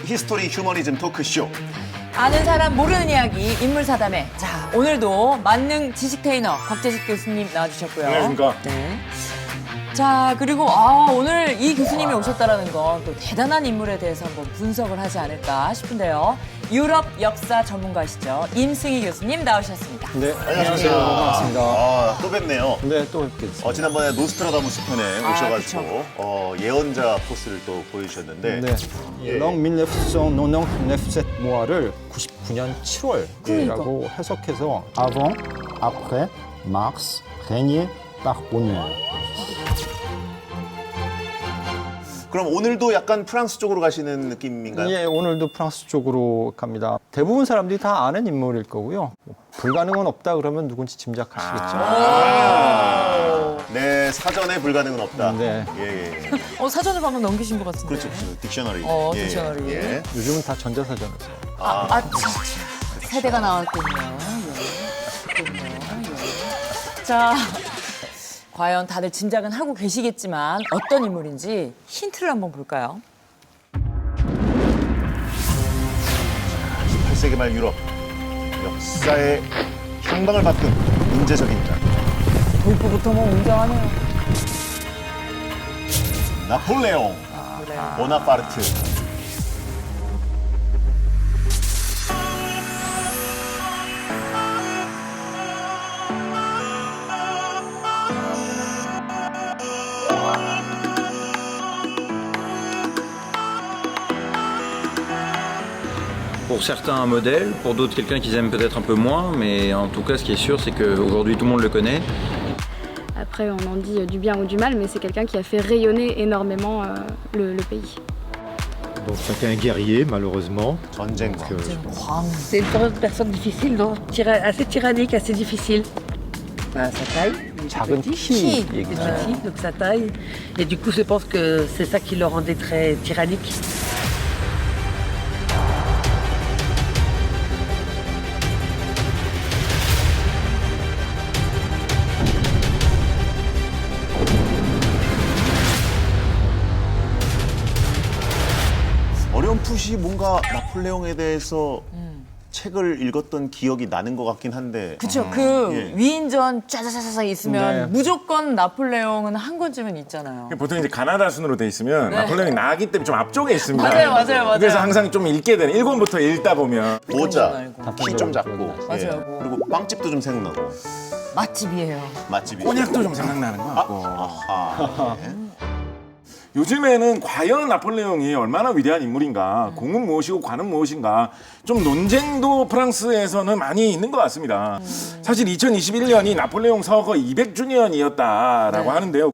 히스토리 휴머니즘 토크쇼. 아는 사람 모르는 이야기 인물사담회. 자, 오늘도 만능 지식 트레이너 곽재식 교수님 나와주셨고요. 안녕하십니까. 네. 자, 그리고 오늘 이 교수님이 오셨다는 건 또 대단한 인물에 대해서 한번 분석을 하지 않을까 싶은데요. 유럽 역사 전문가시죠. 임승희 교수님 나오셨습니다. 네, 안녕하세요. 반갑습니다. 또 뵙네요. 네, 또 뵙겠습니다. 지난번에 노스트라다무스 편에 오셔가지고 예언자 포스를 또 보여주셨는데 네, 예. 랑 1999 모아를 99년 7월이라고 그러니까. 해석해서 avant, après, Mars, régner par honneur. 그럼 오늘도 약간 프랑스 쪽으로 가시는 느낌인가요? 예, 오늘도 프랑스 쪽으로 갑니다. 대부분 사람들이 다 아는 인물일 거고요. 불가능은 없다 그러면 누군지 짐작하시겠죠. 네, 사전에 불가능은 없다. 네. 예. 사전을 방금 넘기신 것 같은데. 그렇죠. 딕셔너리. 딕셔너리. 예. 요즘은 다 전자사전을 써요. 세대가 나왔군요. 예. 그렇군요. 예. 자, 과연 다들 짐작은 하고 계시겠지만 어떤 인물인지 힌트를 한번 볼까요? 18세기 말 유럽 역사의 향방을 바꾼 문제적인 인물. 돌부부터 뭐 웅장하네요. 나폴레옹 보나파르트. Pour certains un modèle, pour d'autres quelqu'un qu'ils aiment peut-être un peu moins, mais en tout cas ce qui est sûr c'est qu'aujourd'hui tout le monde le connaît. Après on en dit du bien ou du mal, mais c'est quelqu'un qui a fait rayonner énormément le pays. Donc c'était un guerrier, malheureusement. 전쟁. C'est une personne difficile, non? Assez tyrannique, assez difficile. Sa taille, il était 작은 petit, 키 얘기죠. petit, donc sa taille. Et du coup, je pense que c'est ça qui le rendait très tyrannique. 어렴풋이 뭔가 나폴레옹에 대해서 책을 읽었던 기억이 나는 것 같긴 한데. 그렇죠. 예. 위인전 짜자자자 있으면 네. 무조건 나폴레옹은 한 권쯤은 있잖아요. 보통 이제 가나다 순으로 돼 있으면 네. 나폴레옹이 나기 때문에 좀 앞쪽에 있습니다. 맞아요. 그래서 항상 좀 읽게 되는 1권부터 읽다 보면 모자, 그런 키 좀 작고. 맞아요. 그리고 빵집도 좀 생각나고. 맛집이에요. 맛집이. 꼬냑도 좀 생각나는 것 같고. 아하. 예. 요즘에는 과연 나폴레옹이 얼마나 위대한 인물인가, 공은 무엇이고 관은 무엇인가, 좀 논쟁도 프랑스에서는 많이 있는 것 같습니다. 사실 2021년이 나폴레옹 서거 200주년이었다라고 하는데요.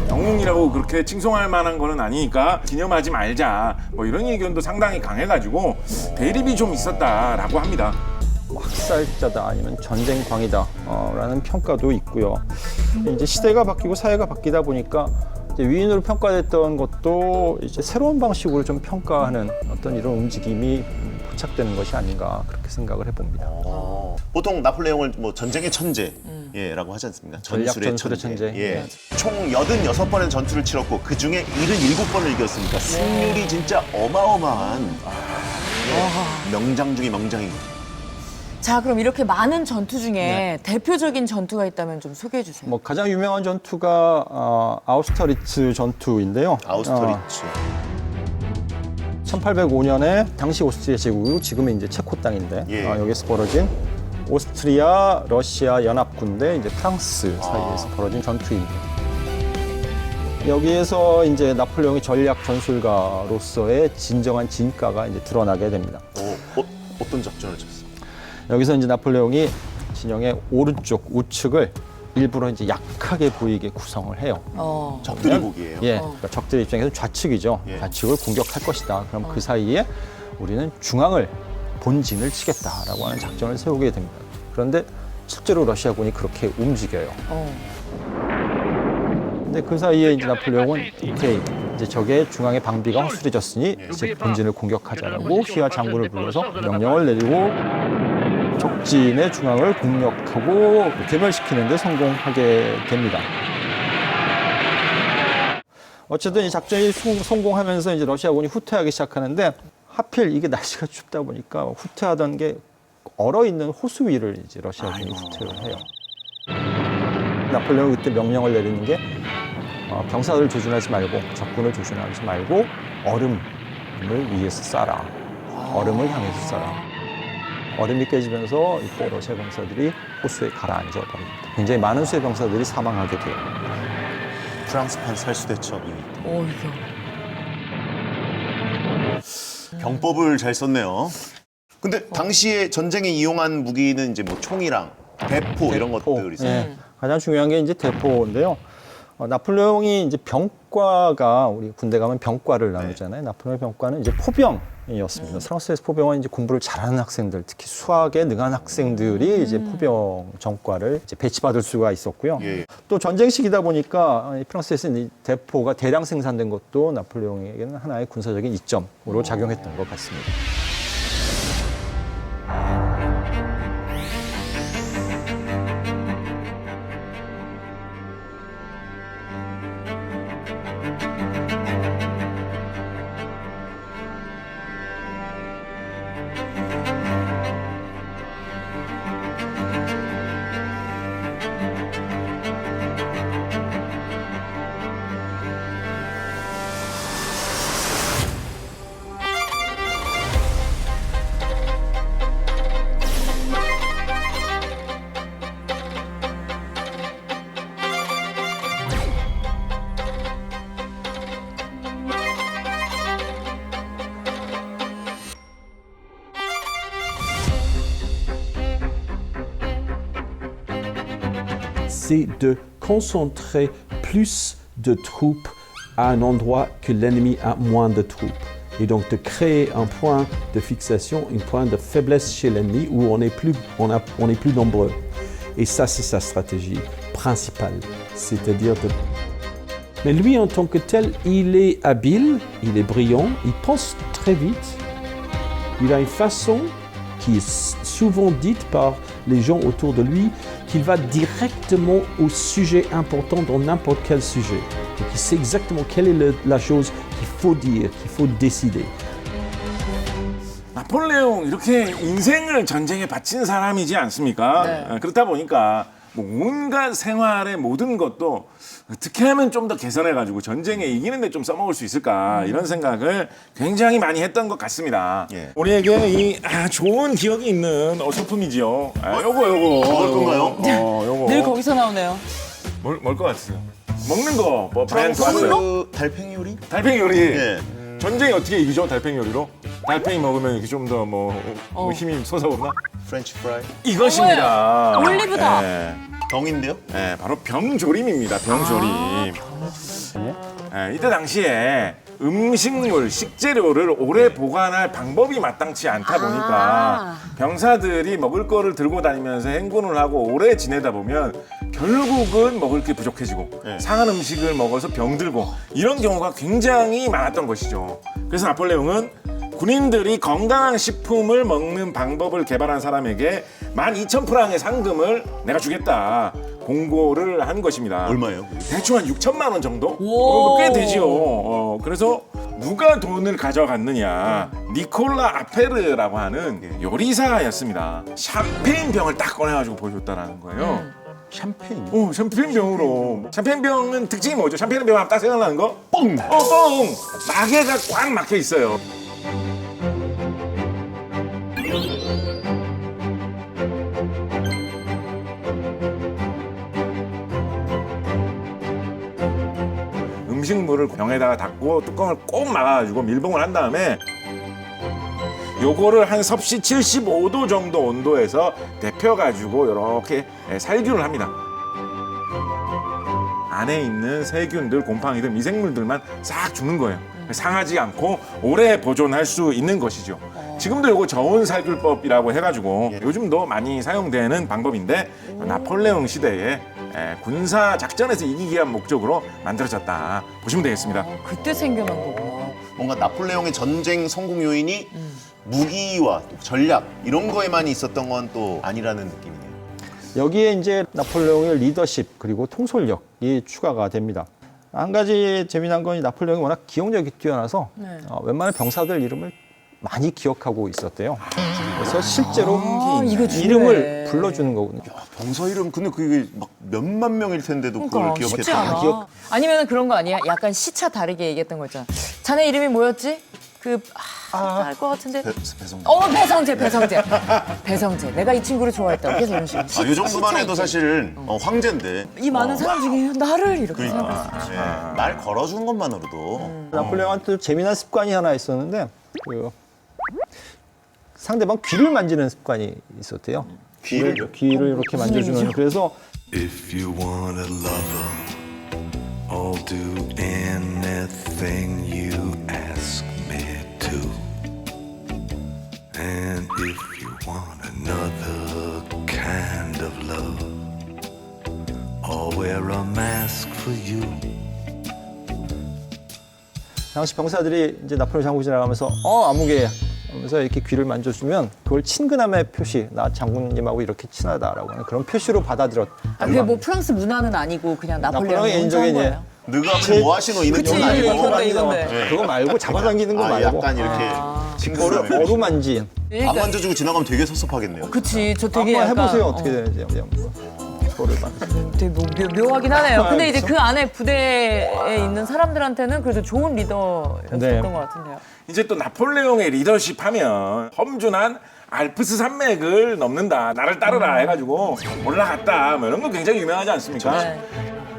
영웅이라고 그렇게 칭송할 만한 거는 아니니까 기념하지 말자, 뭐 이런 의견도 상당히 강해가지고 대립이 좀 있었다라고 합니다. 학살자다 아니면 전쟁광이다 라는 평가도 있고요. 이제 시대가 바뀌고 사회가 바뀌다 보니까 이제 위인으로 평가됐던 것도 이제 새로운 방식으로 좀 평가하는 어떤 이런 움직임이 포착되는 것이 아닌가 그렇게 생각을 해봅니다. 보통 나폴레옹을 뭐 전쟁의 천재라고 하지 않습니까? 전략 전술의 천재. 예. 총 86번의 전투를 치렀고 그 중에 77번을 이겼으니까 승률이 진짜 어마어마한 명장 중에 명장인 거죠. 자, 그럼 이렇게 많은 전투 중에 대표적인 전투가 있다면 좀 소개해 주세요. 뭐 가장 유명한 전투가 아우스터리츠 전투인데요. 아우스터리츠. 1805년에 당시 오스트리아 제국이고 지금은 이제 체코 땅인데 예. 여기서 벌어진 오스트리아, 러시아 연합군 대 이제 프랑스 사이에서 벌어진 전투입니다. 여기에서 이제 나폴레옹이 전략 전술가로서의 진정한 진가가 이제 드러나게 됩니다. 어떤 작전을 쳤습니까? 여기서 이제 나폴레옹이 진영의 오른쪽 우측을 일부러 이제 약하게 보이게 구성을 해요. 적들이 보기에요. 예, 그러니까 적들 입장에서 좌측이죠. 예. 좌측을 공격할 것이다. 그럼 그 사이에 우리는 중앙을 본진을 치겠다라고 하는 작전을 세우게 됩니다. 그런데 실제로 러시아군이 그렇게 움직여요. 근데 그 사이에 이제 나폴레옹은 오케이, 이제 적의 중앙의 방비가 허술해졌으니 이제 본진을 공격하자라고 휘하 장군을 불러서 명령을 내리고 적진의 중앙을 공략하고 괴멸시키는 데 성공하게 됩니다. 어쨌든 이 작전이 성공하면서 이제 러시아군이 후퇴하기 시작하는데 하필 이게 날씨가 춥다 보니까 후퇴하던 게 얼어 있는 호수 위를 이제 러시아군이 후퇴를 해요. 나폴레옹이 그때 명령을 내리는 게 병사들을 조준하지 말고 적군을 조준하지 말고 얼음을 위에서 쏴라. 얼음을 향해서 쏴라. 얼음이 깨지면서 이때 러시아 병사들이 호수에 가라앉아 버립니다. 굉장히 많은 수의 병사들이 사망하게 돼요. 프랑스판 살수대첩이 오, 병법을 잘 썼네요. 근데 당시에 전쟁에 이용한 무기는 이제 뭐 총이랑 대포 이런 것들이 있어요. 예, 가장 중요한 게 이제 대포인데요. 나폴레옹이 이제 병과가 우리 군대 가면 병과를 나누잖아요. 나폴레옹 병과는 이제 포병이었습니다. 프랑스에서 포병은 이제 공부를 잘하는 학생들, 특히 수학에 능한 학생들이 이제 포병 정과를 이제 배치받을 수가 있었고요. 예. 또 전쟁식이다 보니까 프랑스에서 이 대포가 대량 생산된 것도 나폴레옹에게는 하나의 군사적인 이점으로 작용했던 것 같습니다. c'est de concentrer plus de troupes à un endroit que l'ennemi a moins de troupes. Et donc de créer un point de fixation, un point de faiblesse chez l'ennemi où on est plus nombreux. Et ça, c'est sa stratégie principale. C'est-à-dire de... Mais lui, en tant que tel, il est habile, il est brillant, il pense très vite. Il a une façon qui est souvent dite par les gens autour de lui, qu'il va directement au sujet important dans n'importe quel sujet. Donc il sait exactement quelle est la chose qu'il faut dire, qu'il faut décider. 나폴레옹 이렇게 인생을 전쟁에 바친 사람이지 않습니까? 네. 그렇다 보니까 뭐 온갖 생활의 모든 것도 어떻게 하면 좀 더 개선해가지고 전쟁에 이기는데 좀 써먹을 수 있을까 이런 생각을 굉장히 많이 했던 것 같습니다. 예. 우리에게 이 좋은 기억이 있는 소품이지요. 요거. 먹을 건가요? 요거. 늘 거기서 나오네요. 뭘 것 같으세요? 먹는 거 뭐 브라이언트 왔어요. 프랑스 달팽이 요리? 달팽이 요리. 예. 전쟁이 어떻게 이기죠? 달팽이 요리로? 달팽이 먹으면 이렇게 좀 더 뭐 힘이 솟아오르나? 프렌치 프라이? 이것입니다. 올리브다. 예. 병인데요? 예, 바로 병조림입니다. 병조림. 이때 당시에 음식물, 식재료를 오래 보관할 방법이 마땅치 않다 보니까 병사들이 먹을 거를 들고 다니면서 행군을 하고 오래 지내다 보면 결국은 먹을 게 부족해지고 상한 음식을 먹어서 병들고 이런 경우가 굉장히 많았던 것이죠. 그래서 나폴레옹은 군인들이 건강한 식품을 먹는 방법을 개발한 사람에게 12,000프랑의 상금을 내가 주겠다 공고를 한 것입니다. 얼마예요? 대충 한 6천만 원 정도? 오. 꽤 되지요. 그래서 누가 돈을 가져갔느냐. 니콜라 아페르라고 하는 요리사였습니다. 샴페인 병을 딱 꺼내가지고 보여줬다는 거예요. 샴페인? 샴페인 병으로. 샴페인 병은 특징이 뭐죠? 샴페인 병 하면 딱 생각나는 거? 뻥! 뻥! 마개가 꽉 막혀 있어요. 음식물을 병에다가 닫고 뚜껑을 꼭 막아가지고 밀봉을 한 다음에 요거를 한 섭씨 75도 정도 온도에서 데펴가지고 이렇게 살균을 합니다. 안에 있는 세균들, 곰팡이들, 미생물들만 싹 죽는 거예요. 상하지 않고 오래 보존할 수 있는 것이죠. 지금도 이거 저온 살균법이라고 해가지고 요즘도 많이 사용되는 방법인데 나폴레옹 시대에 군사 작전에서 이기기 위한 목적으로 만들어졌다 보시면 되겠습니다. 그때 생겨난 거구나. 뭔가 나폴레옹의 전쟁 성공 요인이 무기와 또 전략 이런 거에만 있었던 건 또 아니라는 느낌이네요. 여기에 이제 나폴레옹의 리더십 그리고 통솔력이 추가가 됩니다. 한 가지 재미난 건 이 나폴레옹이 워낙 기억력이 뛰어나서 네. 웬만한 병사들 이름을 많이 기억하고 있었대요. 그래서 실제로 이거 중요해. 이름을 불러주는 거거든요. 병사 이름 근데 그게 막 몇만 명일 텐데도 그걸 그러니까 쉽지 기억했다. 않아. 아니면 그런 거 아니야? 약간 시차 다르게 얘기했던 거 있잖아. 자네 이름이 뭐였지? 알 것 같은데. 배성재. 배성재. 내가 이 친구를 좋아했다고. 계속 이런 식으로. 이 정도만 해도 사실 황제인데. 이 많은 사람 중에 나를 이렇게 생각했어. 그러니까 말 걸어주는 것만으로도. 나폴레옹한테 재미난 습관이 하나 있었는데 그 상대방 귀를 만지는 습관이 있었대요. 귀를 이렇게 만져주는. 그래서 If you want a lover, I'll do anything you ask me to. And if you want another kind of love, I'll wear a mask for you. 당시 병사들이 이제 나폴레옹 장군 지나가면서 아무개 하면서 이렇게 귀를 만져주면 그걸 친근함의 표시, 나 장군님하고 이렇게 친하다라고 하는 그런 표시로 받아들였다. 그게 뭐 프랑스 문화는 아니고 그냥 나폴레옹이 개인적인 거예요. 너가 뭐 하시노 이런 그치, 건 아니고. 이건데. 그거 말고 잡아당기는 거 말고 약간 이렇게 친구를 어루만진. 안 만져주고 지나가면 되게 섭섭하겠네요. 그치, 저 되게 한번 약간 해보세요. 어떻게 되는지. 서로를 만져. 되게 묘하긴 하네요. 근데 이제 그렇죠? 그 안에 부대에 있는 사람들한테는 그래도 좋은 리더였던 네. 것 같은데요. 이제 또 나폴레옹의 리더십 하면 험준한 알프스 산맥을 넘는다, 나를 따르라 해가지고 올라갔다, 뭐 이런 거 굉장히 유명하지 않습니까? 네.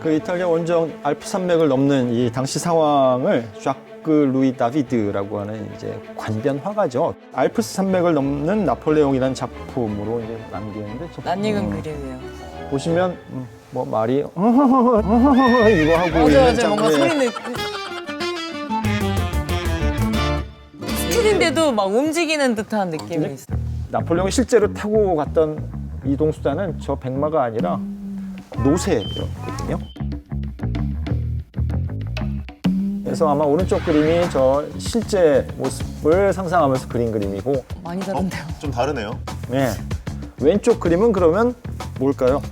그 이탈리아 원정 알프 산맥을 넘는 이 당시 상황을 ዣ크 루이 다비드라고 하는 이제 관변 화가죠. 알프스 산맥을 넘는 나폴레옹이라는 작품으로 이제 남기는데 낯익은 그림이에요. 보시면 뭐 말이 이거 하고 있는 맞아, 뭔가 소리는 스틸인데도 막 움직이는 듯한 느낌이 있어. 나폴레옹이 실제로 타고 갔던 이동 수단은 저 백마가 아니라 노새였거든요. 그래서 아마 오른쪽 그림이 저 실제 모습을 상상하면서 그린 그림이고, 많이 다른데요. 좀 다르네요. 네. 왼쪽 그림은 그러면 뭘까요?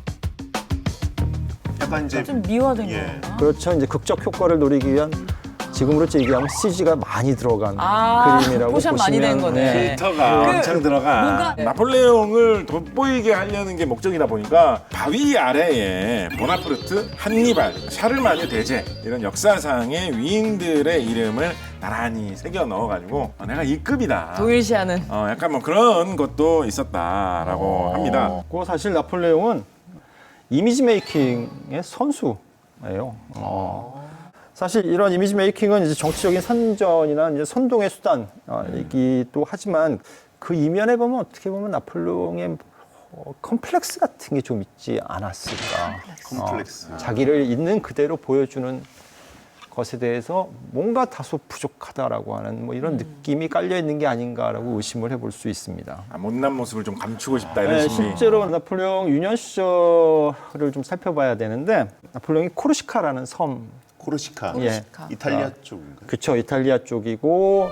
약간 이제 좀 미화된 예. 건가? 그렇죠. 이제 극적 효과를 노리기 위한 지금으로 얘기하면 CG가 많이 들어간 그림이라고 포션 보시면 많이 된 거네. 필터가 왕창 들어가. 뭔가- 나폴레옹을 돋보이게 하려는 게 목적이다 보니까 바위 아래에 보나파르트, 한니발, 샤르마뉴 대제 이런 역사상의 위인들의 이름을 나란히 새겨 넣어가지고 내가 이 급이다. 동일시하는. 약간 뭐 그런 것도 있었다라고 합니다. 그 사실 나폴레옹은 이미지 메이킹의 선수예요. 사실 이런 이미지 메이킹은 이제 정치적인 선전이나 이제 선동의 수단이기도 하지만 그 이면에 보면 어떻게 보면 나폴레옹의 컴플렉스 같은 게 좀 있지 않았을까. 컴플렉스. 자기를 있는 그대로 보여주는 것에 대해서 뭔가 다소 부족하다라고 하는 뭐 이런 느낌이 깔려 있는 게 아닌가라고 의심을 해볼 수 있습니다. 못난 모습을 좀 감추고 싶다 이런 네, 심리. 실제로 나폴레옹 유년 시절을 좀 살펴봐야 되는데 나폴레옹이 코르시카라는 섬, 코르시카. 예, 이탈리아 쪽인가요? 그쵸, 이탈리아 쪽이고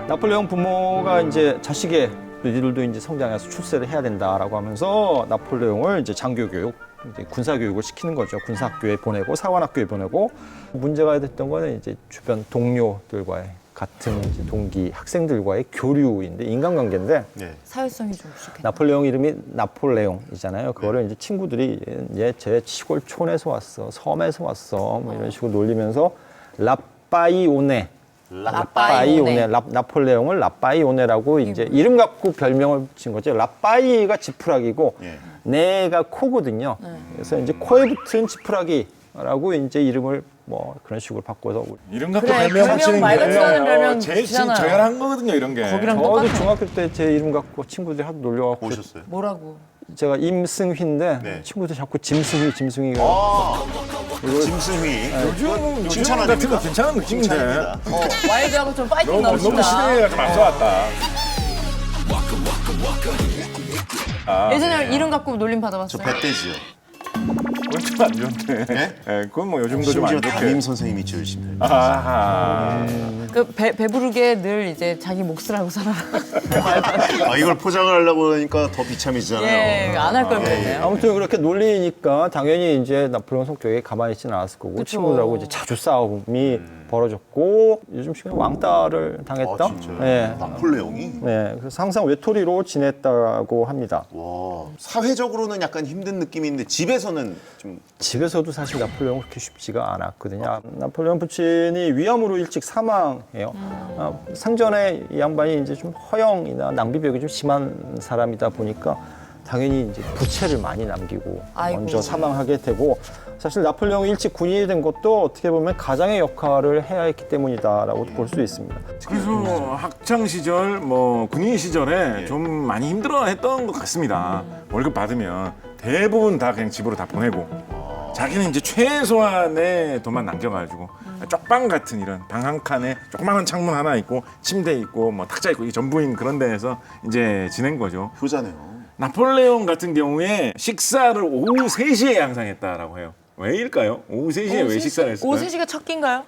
나폴레옹 부모가 이제 자식의 너희들도 이제 성장해서 출세를 해야 된다라고 하면서 나폴레옹을 이제 장교교육, 이제 군사교육을 시키는 거죠. 군사학교에 보내고 사관학교에 보내고 문제가 됐던 거는 이제 주변 동료들과의 같은 이제 동기 학생들과의 교류인데 인간관계인데 네. 사회성이 좀 부족해. 나폴레옹 이름이 나폴레옹이잖아요. 그거를 이제 친구들이 제 시골 촌에서 왔어, 섬에서 왔어, 뭐 이런 식으로 놀리면서 라파이오네. 나폴레옹을 라파이오네라고 이제 이름 갖고 별명을 붙인 거죠. 라파이가 지푸라기고 예. 네가 코거든요. 그래서 이제 코에 붙은 지푸라기라고 이제 이름을 뭐 그런 식으로 바꿔서 이름 갖고 그래, 별명 붙이는 말 같지도 않은 별명 제일 붙이잖아요. 저열한 거거든요 이런 게. 거기랑 저도 똑같아. 중학교 때 제 이름 갖고 친구들이 하도 놀려갖고 오셨어요? 뭐라고? 제가 임승휘인데 네. 친구들이 자꾸 짐승휘가 짐승휘. 요즘 칭찬 같은 거 아닙니다. 괜찮은 느낌인데. 칭찬입니다. 와일드하고 좀 파이팅 너무 넘친다. 시대가 좀 앞서갔다. 예전에 이름 갖고 놀림 받아봤어요? 저 뱃돼지요. 그건 좀 안 좋은데. 네? 네, 그건 뭐 요즘도 좀 심지어 안 좋게. 담임 선생님이 지으신 말. 아하. 그 배부르게 늘 이제 자기 몫을 하고 살아라. 아, 이걸 포장을 하려고 하니까 더 비참해지잖아요. 예, 안 할 걸 그랬네요. 아무튼 그렇게 놀리니까 당연히 이제 나폴레옹 성격이 가만히 있지는 않았을 거고 그쵸. 친구들하고 이제 자주 싸움이 벌어졌고 요즘 시간에 왕따를 당했다. 아, 진짜요? 네. 나폴레옹이? 네, 그래서 항상 외톨이로 지냈다고 합니다. 와, 사회적으로는 약간 힘든 느낌인데 집에서는 좀 집에서도 사실 나폴레옹 그렇게 쉽지가 않았거든요. 나폴레옹 부친이 위암으로 일찍 사망해요. 생전에 이 양반이 이제 좀 허영이나 낭비병이 좀 심한 사람이다 보니까 당연히 이제 부채를 많이 남기고 아이고. 먼저 사망하게 되고 사실 나폴레옹이 일찍 군인이 된 것도 어떻게 보면 가장의 역할을 해야 했기 때문이다라고 볼 수 있습니다. 그래서 학창 시절, 뭐 군인 시절에 좀 많이 힘들어했던 것 같습니다. 월급 받으면 대부분 다 그냥 집으로 다 보내고 자기는 이제 최소한의 돈만 남겨가지고 쪽방 같은 이런 방 한 칸에 조그마한 창문 하나 있고 침대 있고 뭐 탁자 있고 이 전부인 그런 데에서 이제 지낸 거죠. 효자네요. 나폴레옹 같은 경우에 식사를 오후 3시에 항상 했다라고 해요. 왜일까요? 오후 3시에 왜 식사를 했을까요? 오후 3시가 첫 끼인가요?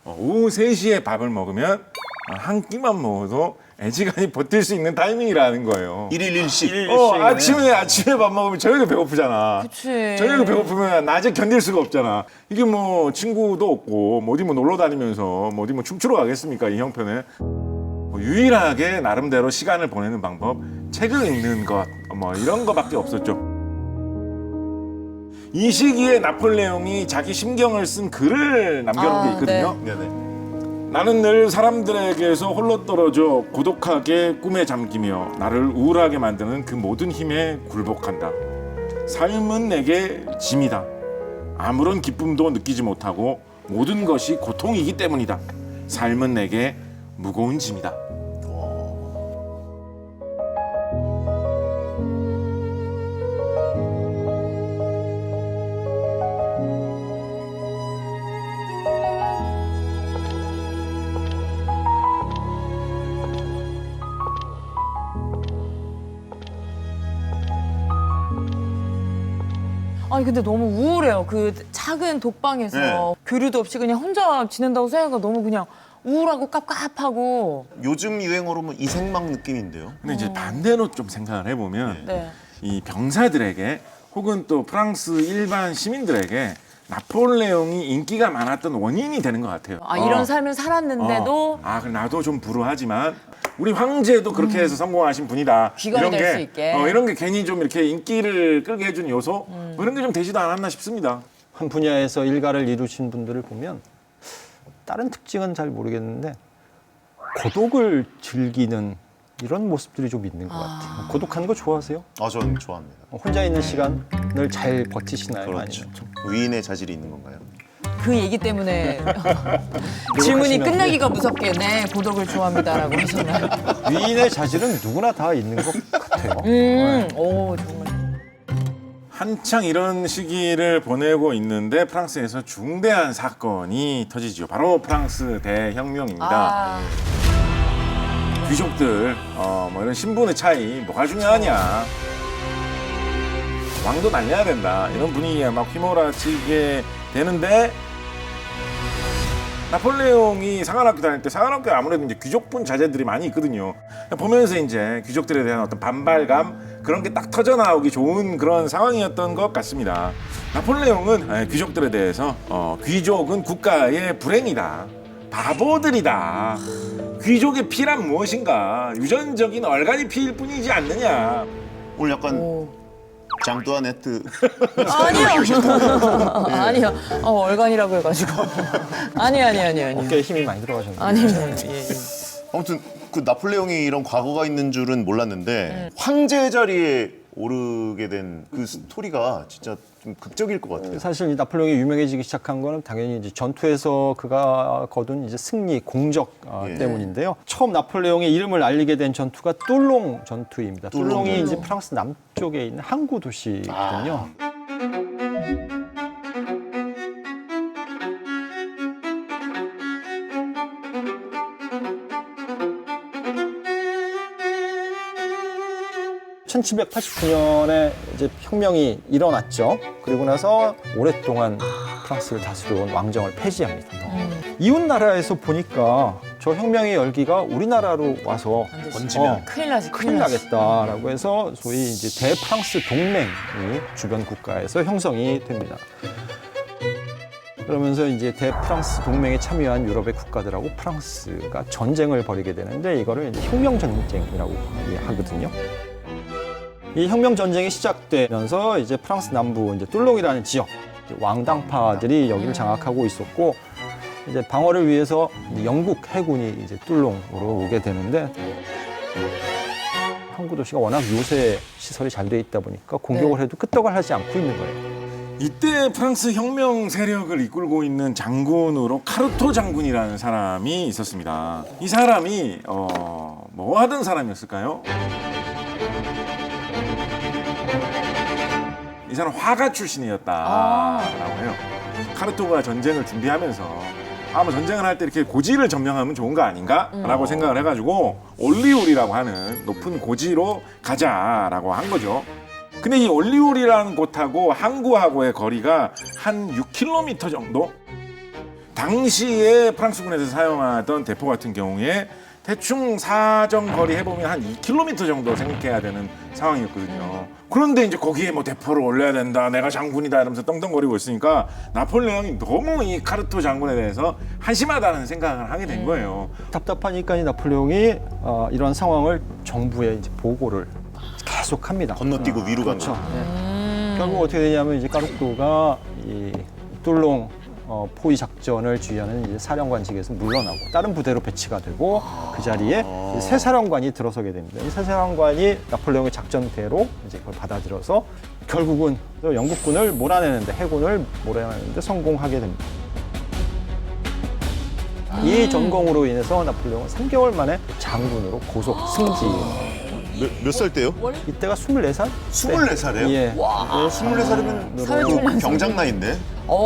오후 3시에 밥을 먹으면 한 끼만 먹어도 애지간히 버틸 수 있는 타이밍이라는 거예요. 일일 일식. 아침에 밥 먹으면 저녁에 배고프잖아. 그치. 저녁에 배고프면 낮에 견딜 수가 없잖아. 이게 뭐 친구도 없고 뭐 어디 뭐 놀러 다니면서 뭐 어디 뭐 춤추러 가겠습니까 이 형편에. 유일하게 나름대로 시간을 보내는 방법 책을 읽는 것 뭐 이런 거밖에 없었죠. 이 시기에 나폴레옹이 자기 심경을 쓴 글을 남겨놓은 게 있거든요. 네네. 나는 늘 사람들에게서 홀로 떨어져 고독하게 꿈에 잠기며 나를 우울하게 만드는 그 모든 힘에 굴복한다. 삶은 내게 짐이다. 아무런 기쁨도 느끼지 못하고 모든 것이 고통이기 때문이다. 삶은 내게 무거운 짐이다. 아니 근데 너무 우울해요. 그 작은 독방에서 네. 교류도 없이 그냥 혼자 지낸다고 생각하니까 너무 그냥 우울하고 깝깝하고. 요즘 유행어로 뭐 이생망 느낌인데요. 근데 이제 반대로 좀 생각을 해보면 네. 이 병사들에게 혹은 또 프랑스 일반 시민들에게 나폴레옹이 인기가 많았던 원인이 되는 것 같아요. 아 이런 삶을 살았는데도 그럼 나도 좀 불우하지만 우리 황제도 그렇게 해서 성공하신 분이다. 귀걸이 될수 있게. 이런 게 괜히 좀 이렇게 인기를 끌게 해준 요소 뭐 이런 게 좀 되지도 않았나 싶습니다. 한 분야에서 일가를 이루신 분들을 보면 다른 특징은 잘 모르겠는데 고독을 즐기는 이런 모습들이 좀 있는 것 같아요. 고독한 거 좋아하세요? 전 좋아합니다. 혼자 있는 시간을 잘 버티시나요? 그렇죠. 아니면 좀 위인의 자질이 있는 건가요? 그 얘기 때문에 질문이 끝나기가 무섭게 네 고독을 좋아합니다라고 하셨나요? 위인의 자질은 누구나 다 있는 것 같아요. 오 정말. 한창 이런 시기를 보내고 있는데 프랑스에서 중대한 사건이 터지죠. 바로 프랑스 대혁명입니다. 귀족들 뭐 이런 신분의 차이 뭐가 중요하냐. 왕도 날려야 된다. 이런 분위기가 막 휘몰아치게 되는데 나폴레옹이 상한학교 다닐 때 상한학교에 아무래도 이제 귀족분 자제들이 많이 있거든요. 보면서 이제 귀족들에 대한 어떤 반발감 그런 게 딱 터져 나오기 좋은 그런 상황이었던 것 같습니다. 나폴레옹은 귀족들에 대해서 귀족은 국가의 불행이다. 바보들이다. 귀족의 피란 무엇인가? 유전적인 얼간이 피일 뿐이지 않느냐. 오늘 약간 장뚜아네트 아니요. 아니요. 얼간이라고 해가지고. 아니요. 어깨에 힘이 많이 들어가셨네요. 아니요. 아무튼 그 나폴레옹이 이런 과거가 있는 줄은 몰랐는데 황제 자리에 오르게 된 그 스토리가 진짜 좀 극적일 것 같아요. 사실 이 나폴레옹이 유명해지기 시작한 거는 당연히 이제 전투에서 그가 거둔 이제 승리, 공적 때문인데요. 처음 나폴레옹의 이름을 알리게 된 전투가 똘롱 전투입니다. 똘롱이 이제 프랑스 남쪽에 있는 항구 도시거든요. 1789년에 이제 혁명이 일어났죠. 그리고 나서 오랫동안 프랑스를 다스려온 왕정을 폐지합니다. 이웃 나라에서 보니까 저 혁명의 열기가 우리나라로 와서 번지면 큰일 나지, 큰일 나겠다라고 해서 소위 이제 대프랑스 동맹이 주변 국가에서 형성이 됩니다. 그러면서 이제 대프랑스 동맹에 참여한 유럽의 국가들하고 프랑스가 전쟁을 벌이게 되는데 이거를 이제 혁명 전쟁이라고 하거든요. 이 혁명 전쟁이 시작되면서 이제 프랑스 남부 이제 뚫롱이라는 지역 왕당파들이 여기를 장악하고 있었고 이제 방어를 위해서 영국 해군이 이제 뚫롱으로 오게 되는데 항구 도시가 워낙 요새 시설이 잘 돼 있다 보니까 공격을 해도 끄떡을 하지 않고 있는 거예요. 이때 프랑스 혁명 세력을 이끌고 있는 장군으로 카르토 장군이라는 사람이 있었습니다. 이 사람이 뭐 하던 사람이었을까요? 이 사람 화가 출신이었다라고 해요. 카르토가 전쟁을 준비하면서 아마 전쟁을 할 때 이렇게 고지를 점령하면 좋은 거 아닌가라고 생각을 해가지고 올리오리라고 하는 높은 고지로 가자라고 한 거죠. 근데 이 올리오리라는 곳하고 항구하고의 거리가 한 6km 정도? 당시에 프랑스군에서 사용하던 대포 같은 경우에 대충 사정거리 해보면 한 2km 정도 생각해야 되는 상황이었거든요. 그런데 이제 거기에 뭐 대포를 올려야 된다, 내가 장군이다 이러면서 떵떵거리고 있으니까 나폴레옹이 너무 이 카르토 장군에 대해서 한심하다는 생각을 하게 된 거예요. 답답하니까 이 나폴레옹이 이런 상황을 정부에 이제 보고를 계속합니다. 건너뛰고 위로 가는 그렇죠. 결국 어떻게 되냐면 이제 카르토가 이 뚫롱 포위 작전을 지휘하는 이제 사령관직에서 물러나고 다른 부대로 배치가 되고 그 자리에 새 사령관이 들어서게 됩니다. 이 새 사령관이 나폴레옹의 작전대로 이제 그걸 받아들여서 결국은 영국군을 몰아내는데 해군을 몰아내는데 성공하게 됩니다. 이 전공으로 인해서 나폴레옹은 3개월 만에 장군으로 고속 승진. 몇 살 때요? 이때가 24살? 24살이에요? 예. 24살이면 사회초년생이네. 경장 나이인데?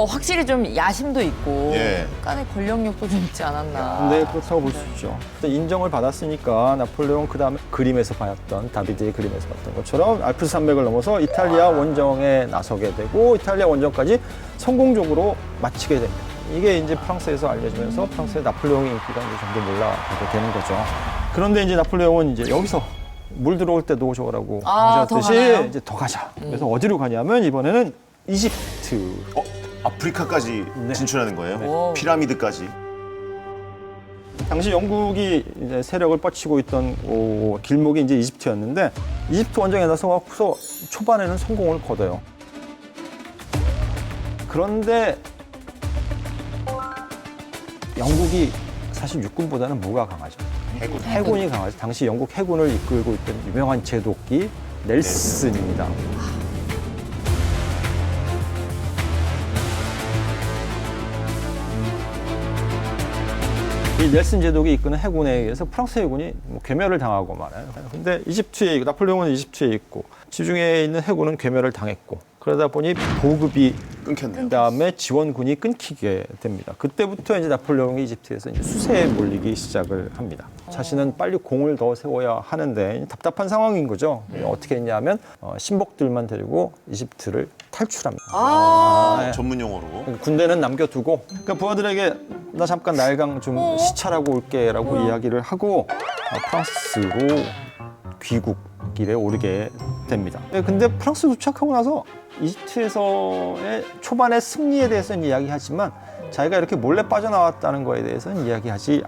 확실히 좀 야심도 있고 예. 약간의 권력욕도 좀 있지 않았나. 네, 그렇다고 볼 수 있죠. 인정을 받았으니까 나폴레옹 그다음에 그림에서 봤던 다비드의 그림에서 봤던 것처럼 알프스 산맥을 넘어서 이탈리아 원정에 나서게 되고 이탈리아 원정까지 성공적으로 마치게 됩니다. 이게 이제 프랑스에서 알려지면서 프랑스의 나폴레옹의 인기가 이제 점점 올라가게 되는 거죠. 그런데 이제 나폴레옹은 이제 여기서 물 들어올 때도 저라고 더 하셨듯이 가나요? 이제 더 가자. 그래서 어디로 가냐면 이번에는 이집트. 아프리카까지 네. 진출하는 거예요? 오. 피라미드까지? 당시 영국이 이제 세력을 뻗치고 있던 길목이 이제 이집트였는데 이집트 원정에 나서서 초반에는 성공을 거둬요. 그런데 영국이 사실 육군보다는 뭐가 강하죠? 해군이 강하죠. 당시 영국 해군을 이끌고 있던 유명한 제독이 넬슨입니다. 이 넬슨 제독이 이끄는 해군에 의해서 프랑스 해군이 괴멸을 당하고 말아요. 근데 이집트에 나폴레옹은 이집트에 있고 지중해에 있는 해군은 괴멸을 당했고 그러다 보니 보급이 끊겼네요. 그다음에 지원군이 끊기게 됩니다. 그때부터 이제 나폴레옹이 이집트에서 이제 수세에 몰리기 시작을 합니다. 자신은 빨리 공을 더 세워야 하는데 답답한 상황인 거죠. 어떻게 했냐면 신복들만 데리고 이집트를 탈출합니다. 네. 전문 용어로. 군대는 남겨두고 그러니까 부하들에게 나 잠깐 나일강 좀 시찰하고 올게라고 이야기를 하고 프랑스로 귀국길에 오르게 됩니다. 근데 프랑스 도착하고 나서 이집트에서의 초반의 승리에 대해서는 이야기하지만 자기가 이렇게 몰래 빠져나왔다는 거에 대해서는 이야기하지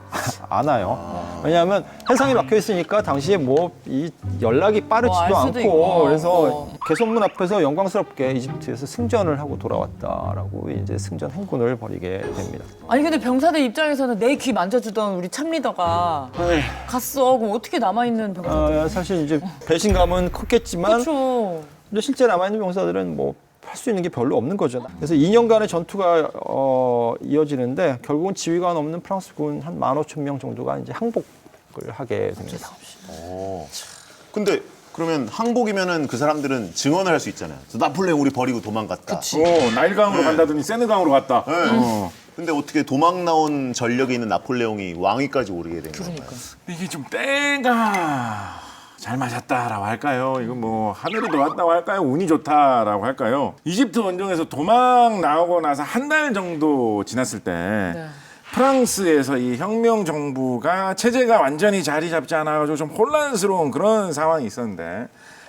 않아요. 왜냐하면 해상이 막혀 있으니까 당시에 뭐 이 연락이 빠르지도 알 수도 않고 있고. 그래서 개선문 앞에서 영광스럽게 이집트에서 승전을 하고 돌아왔다라고 이제 승전 행군을 벌이게 됩니다. 아니 근데 병사들 입장에서는 내 귀 만져주던 우리 참리더가 갔어. 그럼 어떻게 남아있는 병사들? 사실 이제 배신감은 컸겠지만 그렇죠. 근데 실제 남아있는 병사들은 뭐 할 수 있는 게 별로 없는 거죠. 그래서 2년간의 전투가 이어지는데 결국은 지휘관 없는 프랑스군 한 15,000명 정도가 이제 항복을 하게 됩니다. 근데 그러면 항복이면은 그 사람들은 증언을 할 수 있잖아요. 나폴레옹 우리 버리고 도망갔다. 나일강으로 간다더니 세느강으로 갔다. 근데 어떻게 도망 나온 전력이 있는 나폴레옹이 왕위까지 오르게 된 거예요? 그러니까. 이게 좀 때가 잘 맞았다라고 할까요? 이거 뭐 하늘이 도왔다고 할까요? 운이 좋다라고 할까요? 이집트 원정에서 도망 나오고 나서 한 달 정도 지났을 때 네. 프랑스에서 이 혁명 정부가 체제가 완전히 자리 잡지 않아가지고 좀 혼란스러운 그런 상황이 있었는데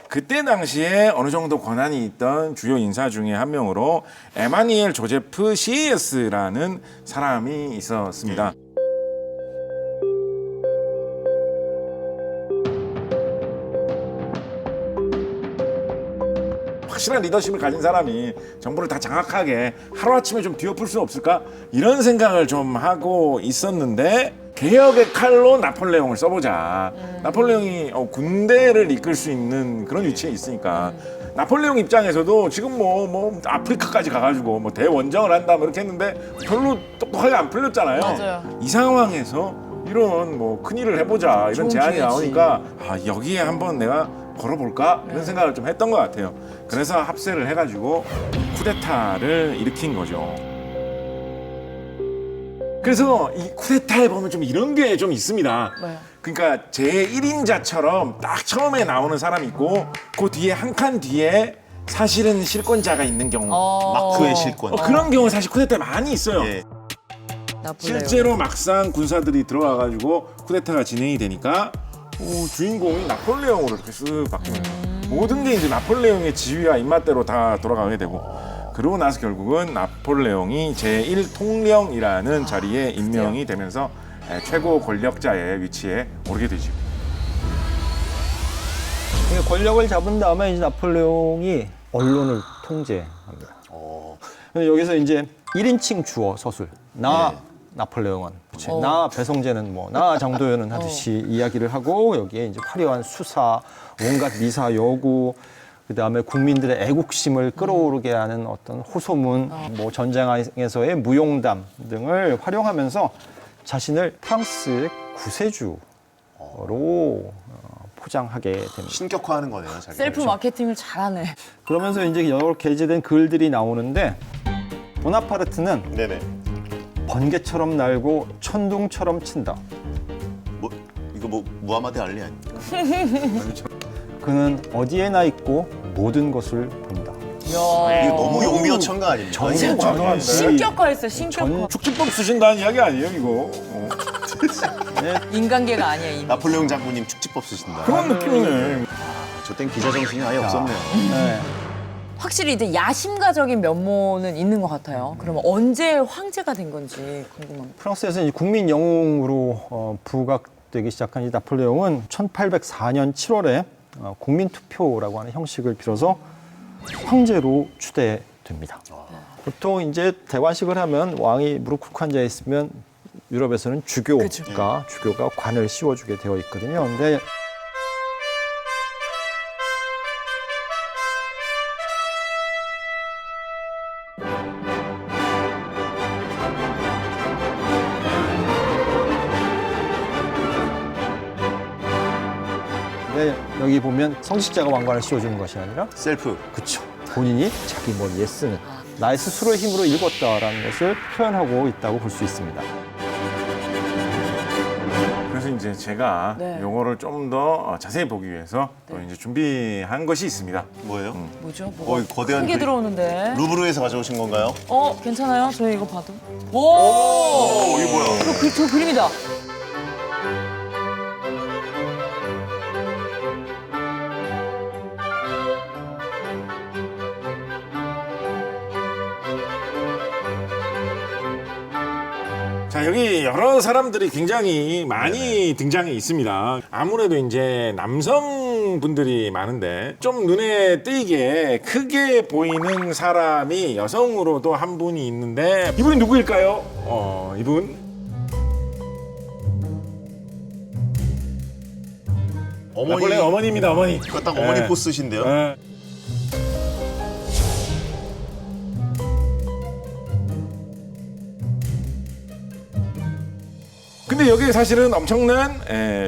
그때 당시에 어느 정도 권한이 있던 주요 인사 중에 한 명으로 에마니엘 조제프 시에스라는 사람이 있었습니다. 확실한 리더십을 가진 사람이 정부를 다 장악하게 하루아침에 좀 뒤엎을 수는 없을까? 이런 생각을 좀 하고 있었는데 개혁의 칼로 나폴레옹을 써보자. 나폴레옹이 군대를 이끌 수 있는 그런 위치에 있으니까 나폴레옹 입장에서도 지금 뭐 아프리카까지 가가지고 뭐 대원정을 한다 뭐 이렇게 했는데 별로 똑똑하게 안 풀렸잖아요. 맞아요. 이 상황에서 이런 뭐 큰일을 해보자 이런 좋은 제안이 기회지. 나오니까 여기에 한번 내가 걸어볼까 이런 생각을 좀 했던 것 같아요. 그래서 합세를 해가지고 쿠데타를 일으킨 거죠. 그래서 이 쿠데타에 보면 좀 이런 게 좀 있습니다. 뭐요? 그러니까 제1인자처럼 딱 처음에 나오는 사람이 있고 그 뒤에 한 칸 뒤에 사실은 실권자가 있는 경우 마크의 실권. 그런 경우 사실 쿠데타에 많이 있어요. 예. 나폴레옹. 실제로 막상 군사들이 들어와가지고 쿠데타가 진행이 되니까 주인공이 나폴레옹으로 이렇게 쓱 바뀌는 거예요. 모든 게 이제 나폴레옹의 지휘와 입맛대로 다 돌아가게 되고 그러고 나서 결국은 나폴레옹이 제1통령이라는 자리에 임명이 되면서 최고 권력자의 위치에 오르게 되죠. 권력을 잡은 다음에 이제 나폴레옹이 언론을 통제합니다. 근데 여기서 이제 1인칭 주어 서술. 나 나폴레옹은, 나 배성재는 뭐, 나 장도연은 하듯이 이야기를 하고 여기에 이제 화려한 수사, 온갖 미사 여구, 그다음에 국민들의 애국심을 끌어오르게 하는 어떤 호소문, 뭐 전쟁에서의 무용담 등을 활용하면서 자신을 프랑스의 구세주로 포장하게 됩니다. 신격화하는 거네요, 자기가. 셀프 마케팅을 잘하네. 그러면서 이제 여러 게재된 글들이 나오는데 보나파르트는 네네. 번개처럼 날고 천둥처럼 친다. 뭐 이거 뭐 무하마드 알리 아닙니까? 그는 어디에나 있고 모든 것을 본다. 이야. 이거 너무 용비어천가 아닙니까? 정말 신격화했어, 신격화. 축지법 쓰신다는 이야기 아니에요, 이거? 인간계가 아니야, 이미. 나폴레옹 장군님 축지법 쓰신다. 그런 느낌이네. 저땐 기자 정신이 아예 없었네요. 네. 확실히 이제 야심가적인 면모는 있는 것 같아요. 그러면 언제 황제가 된 건지 궁금합니다. 프랑스에서 이제 국민 영웅으로 부각되기 시작한 이 나폴레옹은 1804년 7월에 국민투표라고 하는 형식을 빌어서 황제로 추대됩니다. 보통 이제 대관식을 하면 왕이 무릎 꿇고 앉아 있으면 유럽에서는 주교가 관을 씌워주게 되어 있거든요. 근데 여기 보면 성직자가 왕관을 씌워주는 것이 아니라 셀프. 그쵸. 본인이 자기 머리에 쓰는 나의 스스로의 힘으로 읽었다라는 것을 표현하고 있다고 볼 수 있습니다. 그래서 이제 제가 네. 요거를 좀 더 자세히 보기 위해서 또 이제 준비한 것이 있습니다. 뭐예요? 뭐죠? 뭐가 거대한 크게 그림. 들어오는데. 루브르에서 가져오신 건가요? 괜찮아요? 저희 이거 봐도. 오! 이게 뭐야? 저 그림이다. 자, 여기 여러 사람들이 굉장히 많이 등장해 있습니다. 아무래도 이제 남성분들이 많은데 좀 눈에 띄게 크게 보이는 사람이 여성으로도 한 분이 있는데 이분이 누구일까요? 이분 나폴레옹 어머니입니다, 어머니. 이거 딱 어머니 네. 포스신데요. 네. 근데 여기에 사실은 엄청난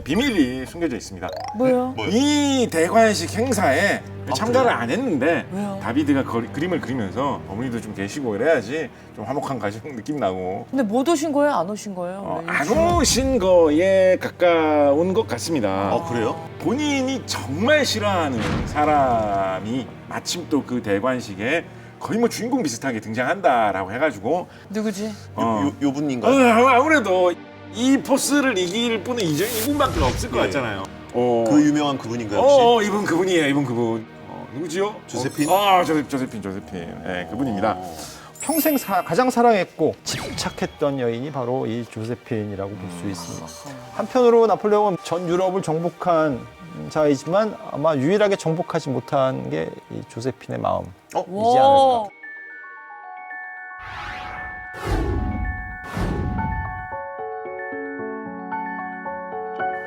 비밀이 숨겨져 있습니다. 뭐요? 이 대관식 행사에 참가를 안 했는데 왜요? 다비드가 그림을 그리면서 어머니도 좀 계시고 이래야지 좀 화목한 가정 느낌 나고 근데 못 오신 거예요? 안 오신 거예요? 왜 안 이렇게? 오신 거에 가까운 것 같습니다. 그래요? 본인이 정말 싫어하는 사람이 마침 또 그 대관식에 거의 뭐 주인공 비슷하게 등장한다라고 해가지고 누구지? 요 분인가요? 아무래도 이 포스를 이길 분은 이분밖에 없을 것 예. 같잖아요. 그 유명한 그분인가요 혹시? 이분 그분이에요. 이분 그분. 누구지요? 조세핀? 조세핀. 네, 그분입니다. 평생 가장 사랑했고 집착했던 여인이 바로 이 조세핀이라고 볼 수 있습니다. 한편으로 나폴레옹은 전 유럽을 정복한 자이지만 아마 유일하게 정복하지 못한 게 이 조세핀의 마음이지 않을까.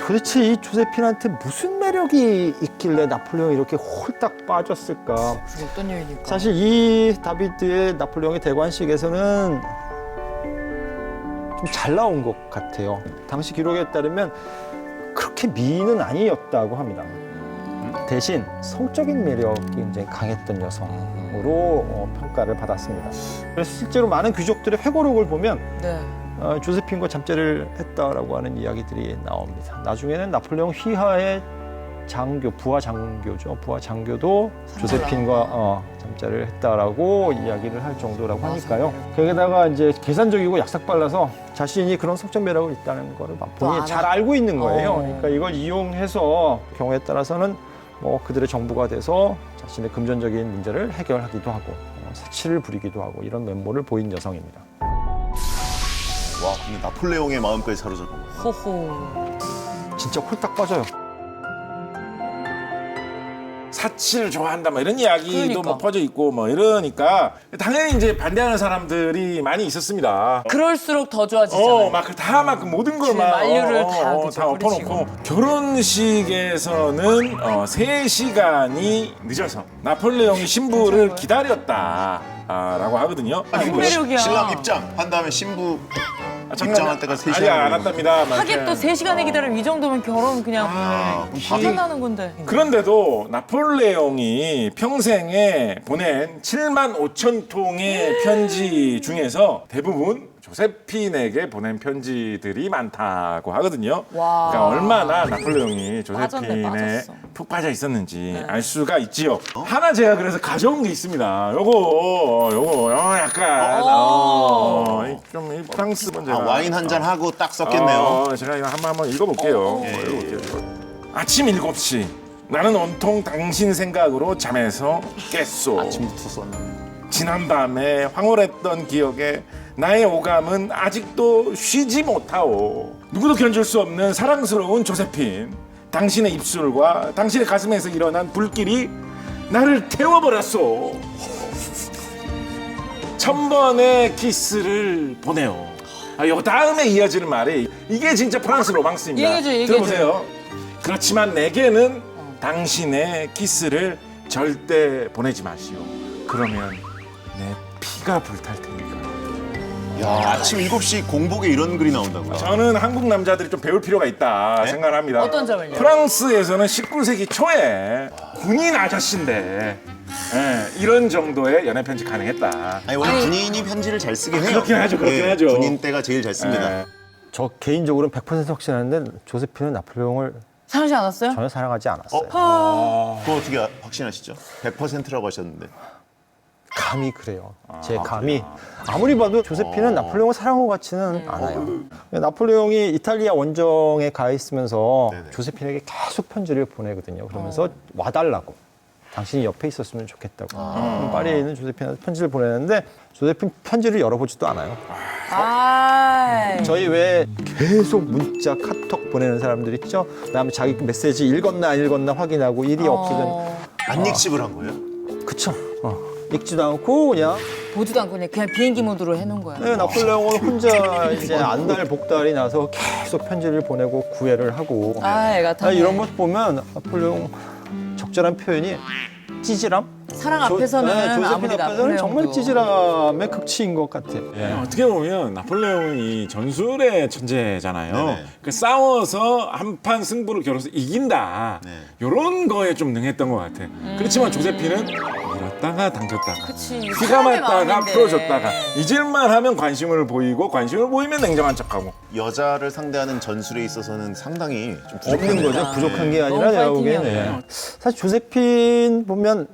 도대체 이 조세핀한테 무슨 매력이 있길래 나폴레옹이 이렇게 홀딱 빠졌을까? 어떤 여인일까? 사실 이 다비드의 나폴레옹의 대관식에서는 좀 잘 나온 것 같아요. 당시 기록에 따르면 그렇게 미인은 아니었다고 합니다. 대신 성적인 매력이 굉장히 강했던 여성으로 평가를 받았습니다. 그래서 실제로 많은 귀족들의 회고록을 보면 네. 조세핀과 잠자리를 했다라고 하는 이야기들이 나옵니다. 나중에는 나폴레옹 휘하의 장교, 부하 장교죠. 부하 장교도 조세핀과 잠자리를 했다라고 이야기를 할 정도라고 하니까요. 거기다가 이제 계산적이고 약삭빨라서 자신이 그런 성적 매력이 있다는 거를 본인이 잘 알고 있는 거예요. 그러니까 이걸 이용해서 경우에 따라서는 뭐 그들의 정부가 돼서 자신의 금전적인 문제를 해결하기도 하고 사치를 부리기도 하고 이런 면모를 보인 여성입니다. 와, 근데 나폴레옹의 마음까지 사로잡은 거예요. 호호. 진짜 홀딱 빠져요. 사치를 좋아한다 뭐 이런 이야기도 그러니까. 뭐 퍼져 있고 뭐 이러니까 당연히 이제 반대하는 사람들이 많이 있었습니다. 그럴수록 더 좋아지잖아요. 막 모든 걸 막 만류를 다 그죠, 다 엎어놓고 결혼식에서는 3시간이 늦어서 나폴레옹이 신부를 기다렸다라고 하거든요. 아니, 무슨 매력이야. 신랑 입장한 다음에 신부 입장할 때가 3시간. 아니 안 왔답니다. 하긴 또 3시간에 기다리면 이 정도면 결혼 그냥 화가 나는 건데. 그런데도 나폴레옹이 평생에 보낸 7만 5천 통의 편지 중에서 대부분 조세핀에게 보낸 편지들이 많다고 하거든요. 와. 그러니까 얼마나 나폴레옹이 빠졌네, 조세핀에 빠졌어. 푹 빠져 있었는지 알 수가 있지요. 하나 제가 그래서 가져온 게 있습니다. 요거 약간 좀 이 프랑스 문제가 와인 한 잔 하고 딱 썼겠네요. 제가 이거 한번 읽어볼게요. 읽어볼게요. 아침 7시 나는 온통 당신 생각으로 잠에서 깼소. 아침부터 썼네. 지난밤에 황홀했던 기억에 나의 오감은 아직도 쉬지 못하오. 누구도 견줄 수 없는 사랑스러운 조세핀. 당신의 입술과 당신의 가슴에서 일어난 불길이 나를 태워버렸소. 1000번의 키스를 보내요. 요 다음에 이어지는 말이 이게 진짜 프랑스 로망스입니다. 얘기해줘. 들어보세요. 그렇지만 내게는 당신의 키스를 절대 보내지 마시오. 그러면 내 피가 불탈 테니까. 야, 아침 7시 공복에 이런 글이 나온다고요? 저는 한국 남자들이 좀 배울 필요가 있다 생각을 합니다. 어떤 점을요? 프랑스에서는 19세기 초에 군인 아저씨인데 이런 정도의 연애 편지 가능했다. 아니, 원래 군인이 편지를 잘 쓰긴 해요. 그렇긴 하죠, 그렇긴 하죠. 군인 때가 제일 잘 씁니다. 네. 저 개인적으로는 100% 확신하는데 조세핀은 나폴레옹을 사랑하지 않았어요? 전혀 사랑하지 않았어요. 그거 어떻게 확신하시죠? 100%라고 하셨는데. 감이 그래요. 제 감이 아무리 봐도 조세핀은 나폴레옹을 사랑한 것 같지는 않아요. 나폴레옹이 이탈리아 원정에 가 있으면서 네네. 조세핀에게 계속 편지를 보내거든요. 그러면서 와달라고. 당신이 옆에 있었으면 좋겠다고. 파리에 있는 조세핀한테 편지를 보내는데 조세핀 편지를 열어보지도 않아요. 저희 왜 계속 문자, 카톡 보내는 사람들 있죠? 그다음에 자기 메시지 읽었나 안 읽었나 확인하고 일이 없어진. 안 읽씹을 한 거예요? 그쵸. 읽지도 않고 그냥 보지도 않고 그냥 비행기 모드로 해놓은 거야. 네, 나폴레옹은 혼자 이제 안달 복달이 나서 계속 편지를 보내고 구애를 하고 애가 타네. 이런 모습 보면 나폴레옹 적절한 표현이 찌질함? 사랑 앞에서는 조세핀 아무리 앞에서는 정말 나폴레옹도. 찌질함의 극치인 것 같아요. 어떻게 보면 나폴레옹이 전술의 천재잖아요. 네네. 그 싸워서 한판 승부를 겨뤄서 이긴다. 네. 이런 거에 좀 능했던 것 같아. 그렇지만 조세핀은 밀었다가 당겼다가 그치. 피가 사람의 맞다가 마음인데. 풀어줬다가 잊을만 하면 관심을 보이고 관심을 보이면 냉정한 척하고. 여자를 상대하는 전술에 있어서는 상당히 좀 없는 부족합니다. 거죠. 부족한 게 너무 아니라 내가 보기에는. 파이팅이었네요. 사실 조세핀 보면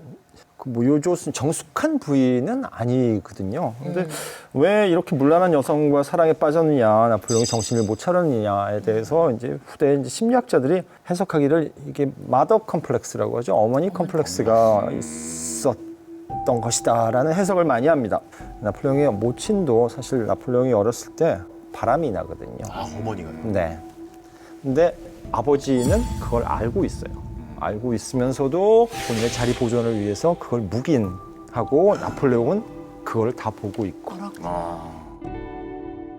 그 요조스 정숙한 부인은 아니거든요. 근데 왜 이렇게 문란한 여성과 사랑에 빠졌느냐, 나폴레옹이 정신을 못 차렸느냐에 대해서 이제 후대 이제 심리학자들이 해석하기를 이게 마더 컴플렉스라고 하죠. 어머니 컴플렉스가 있었던 것이다라는 해석을 많이 합니다. 나폴레옹의 모친도 사실 나폴레옹이 어렸을 때 바람이 나거든요. 아, 어머니가. 네. 근데 아버지는 그걸 알고 있어요. 알고 있으면서도 본인의 자리 보존을 위해서 그걸 묵인하고 나폴레옹은 그걸 다 보고 있고.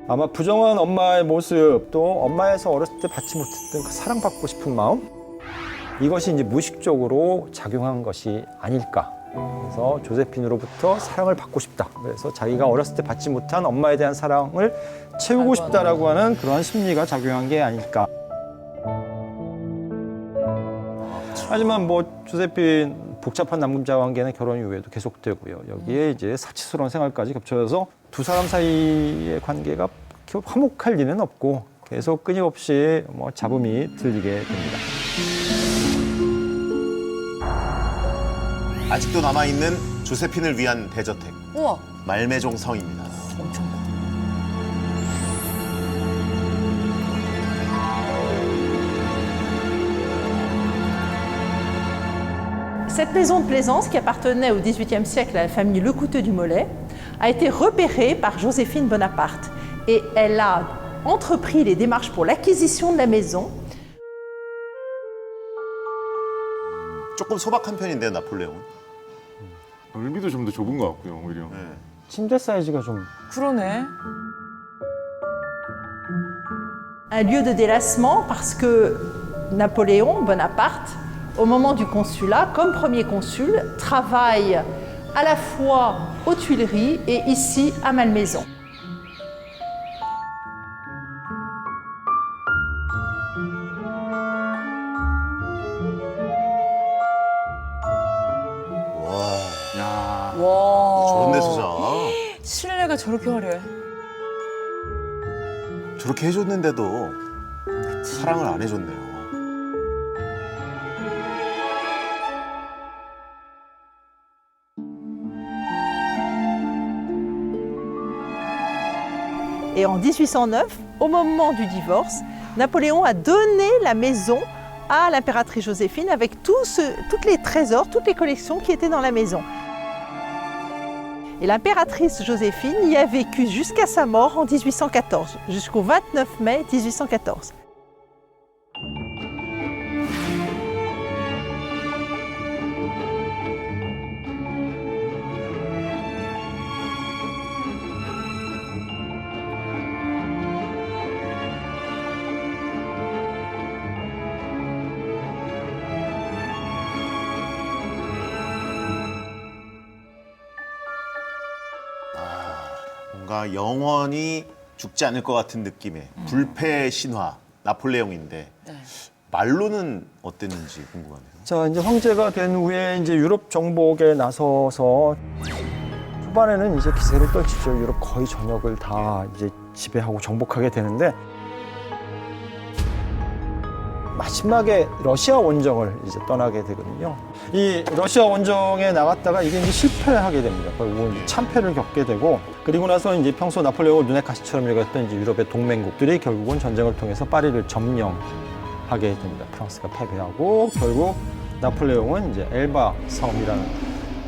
아마 부정한 엄마의 모습 또 엄마에서 어렸을 때 받지 못했던 그 사랑받고 싶은 마음 이것이 이제 무의식적으로 작용한 것이 아닐까. 그래서 조세핀으로부터 사랑을 받고 싶다. 그래서 자기가 어렸을 때 받지 못한 엄마에 대한 사랑을 채우고 싶다라고 하는 그러한 심리가 작용한 게 아닐까. 하지만 뭐 조세핀 복잡한 남자 관계는 결혼 이후에도 계속되고요. 여기에 이제 사치스러운 생활까지 겹쳐져서 두 사람 사이의 관계가 화목할 리는 없고 계속 끊임없이 뭐 잡음이 들리게 됩니다. 아직도 남아있는 조세핀을 위한 대저택. 우와. 말메종 성입니다. Cette maison de Plaisance, qui appartenait au XVIIIe siècle à la famille Lecouteux du Molay, a été repérée par Joséphine Bonaparte et elle a entrepris les démarches pour l'acquisition de la maison. 조금 소박한 편인데요, 나폴레옹은. 넓이도 좀 더 좁은 것 같고요, 오히려. 침대 사이즈가 좀 그러네. Un lieu de délassement parce que Napoléon Bonaparte, au moment du consulat, comme premier consul, travaille à la fois aux Tuileries et ici à Malmaison. 야, 와. 좋은 데서 자. 실내가 저렇게 화려해. 저렇게 해줬는데도 사랑을 안 해줬네요. Et en 1809, au moment du divorce, Napoléon a donné la maison à l'impératrice Joséphine avec tous les trésors, toutes les collections qui étaient dans la maison. Et l'impératrice Joséphine y a vécu jusqu'à sa mort en 1814, jusqu'au 29 mai 1814. 뭔가 영원히 죽지 않을 것 같은 느낌의 불패 신화 나폴레옹인데 말로는 어땠는지 궁금하네요. 자, 이제 황제가 된 후에 이제 유럽 정복에 나서서 초반에는 이제 기세를 떨치죠. 유럽 거의 전역을 다 이제 지배하고 정복하게 되는데 마지막에 러시아 원정을 이제 떠나게 되거든요. 이 러시아 원정에 나갔다가 이게 이제 실패하게 됩니다. 결국은 이제 참패를 겪게 되고 그리고 나서 이제 평소 나폴레옹을 눈에 가시처럼 여겼던 이제 유럽의 동맹국들이 결국은 전쟁을 통해서 파리를 점령하게 됩니다. 프랑스가 패배하고 결국 나폴레옹은 이제 엘바 섬이라는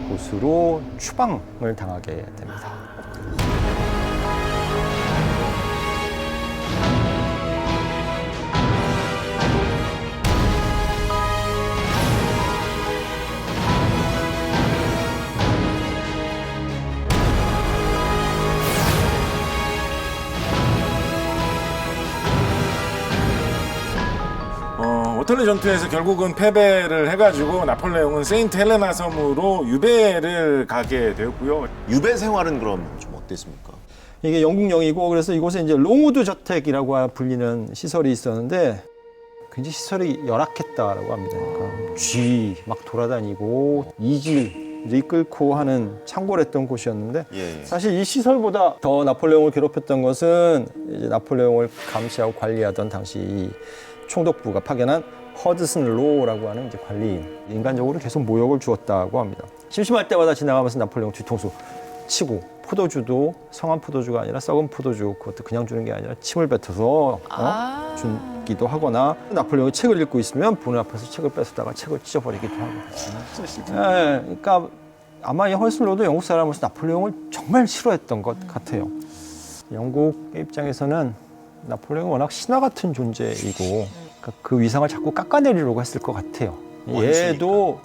곳으로 추방을 당하게 됩니다. 워털리 전투에서 결국은 패배를 해가지고 나폴레옹은 세인트 헬레나 섬으로 유배를 가게 되었고요. 유배 생활은 그럼 좀 어땠습니까? 이게 영국령이고 그래서 이곳에 이제 롱우드 저택이라고 불리는 시설이 있었는데 굉장히 시설이 열악했다라고 합니다. 그러니까 쥐 막 돌아다니고 이질이 끓고 하는 창궐했던 곳이었는데 예. 사실 이 시설보다 더 나폴레옹을 괴롭혔던 것은 이제 나폴레옹을 감시하고 관리하던 당시 총독부가 파견한 허드슨 로우라고 하는 이제 관리인, 인간적으로 계속 모욕을 주었다고 합니다. 심심할 때마다 지나가면서 나폴레옹 뒤통수 치고, 포도주도 성한 포도주가 아니라 썩은 포도주, 그것도 그냥 주는 게 아니라 침을 뱉어서 주기도 하거나, 나폴레옹이 책을 읽고 있으면 보는 앞에서 책을 뺏어다가 책을 찢어버리기도 하고. 네, 그러니까 아마 이 허드슨 로우도 영국 사람으로서 나폴레옹을 정말 싫어했던 것 같아요. 영국의 입장에서는 나폴레옹은 워낙 신화 같은 존재이고 그 위상을 자꾸 깎아내리려고 했을 것 같아요. 얘도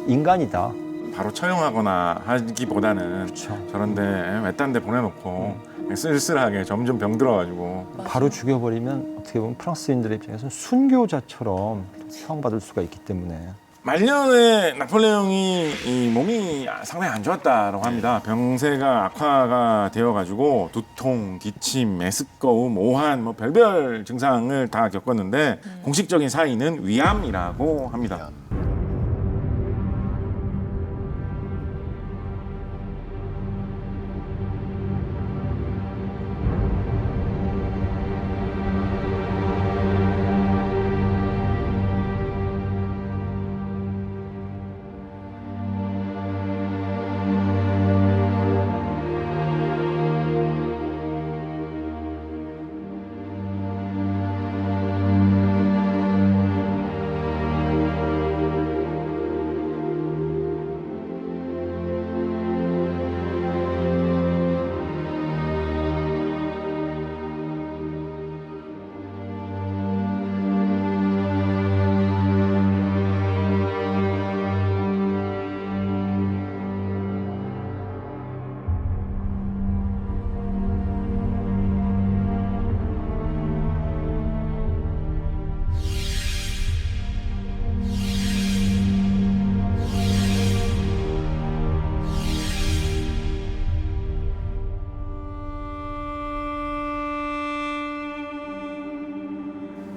인간이다. 바로 처형하거나 하기보다는 그렇죠. 저런데 외딴 데 보내놓고 쓸쓸하게 점점 병들어가지고 바로 죽여버리면 어떻게 보면 프랑스인들의 입장에서는 순교자처럼 처형받을 수가 있기 때문에. 말년에 나폴레옹이 이 몸이 상당히 안 좋았다고 합니다. 병세가 악화가 되어가지고 두통, 기침, 메스꺼움, 오한 뭐 별별 증상을 다 겪었는데 공식적인 사인은 위암이라고 합니다.